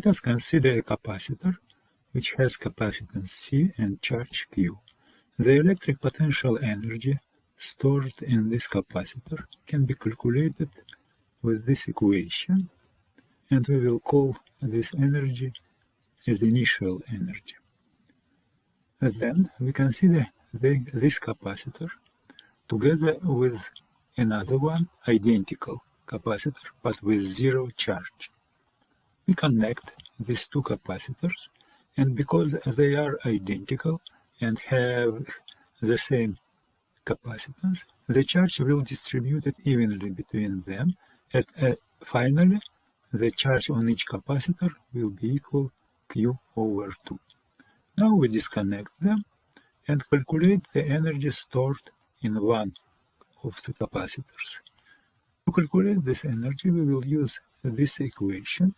Let us consider a capacitor which has capacitance C and charge Q. The electric potential energy stored in this capacitor can be calculated with this equation, and we will call this energy as initial energy. Then we consider this capacitor together with another one, identical capacitor, but with zero charge. We connect these two capacitors, and because they are identical and have the same capacitance, the charge will distribute it evenly between them, and finally the charge on each capacitor will be equal Q over 2. Now we disconnect them and calculate the energy stored in one of the capacitors. To calculate this energy, we will use this equation,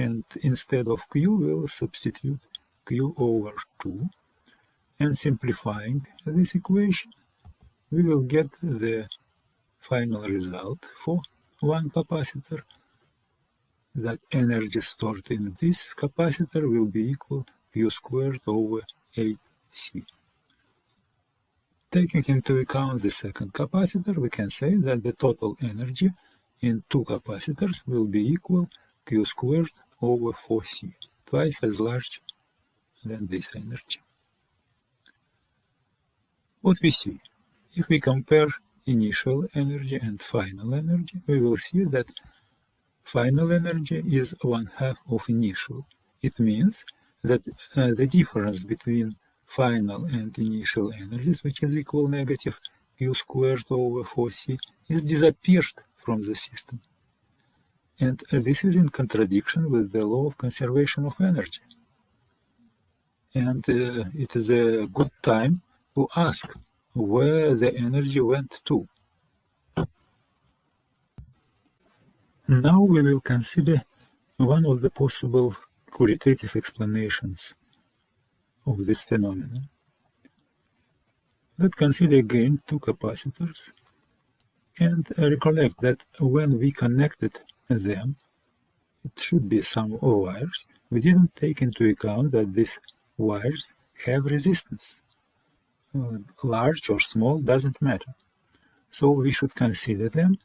and instead of Q, we will substitute Q over 2. And simplifying this equation, we will get the final result for one capacitor. That energy stored in this capacitor will be equal Q squared over 8C. Taking into account the second capacitor, we can say that the total energy in two capacitors will be equal Q squared over 4C, twice as large than this energy. What we see, if we compare initial energy and final energy, we will see that final energy is 1/2 of initial. It means that the difference between final and initial energies, which is equal negative Q squared over 4C, is disappeared from the system. And this is in contradiction with the law of conservation of energy. And it is a good time to ask where the energy went to. Now we will consider one of the possible qualitative explanations of this phenomenon. Let's consider again two capacitors and recollect that when we connected them, it should be some wires. We didn't take into account that these wires have resistance. Large or small doesn't matter. So we should consider them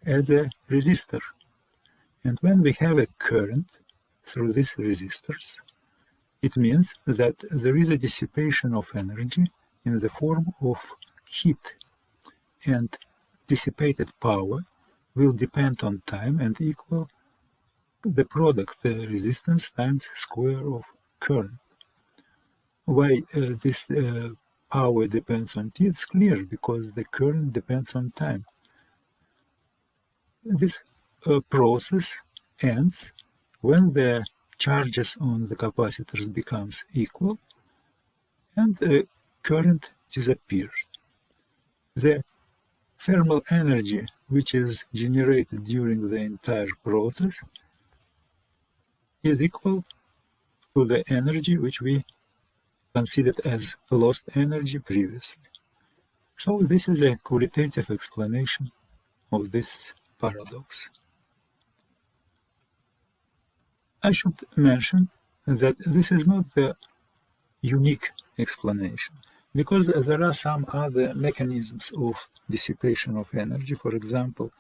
as a resistor. And when we have a current through these resistors, it means that there is a dissipation of energy in the form of heat, and dissipated power will depend on time and equal the product, the resistance times square of current. Why this power depends on t? It's clear, because the current depends on time. This process ends when the charges on the capacitors becomes equal and the current disappears. The thermal energy which is generated during the entire process is equal to the energy which we considered as lost energy previously. So this is a qualitative explanation of this paradox. I should mention that this is not the unique explanation, because there are some other mechanisms of dissipation of energy. For example,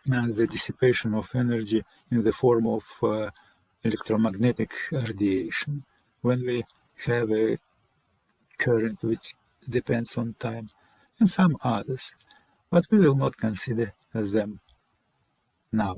the dissipation of energy in the form of electromagnetic radiation, when we have a current which depends on time, and some others, but we will not consider them now.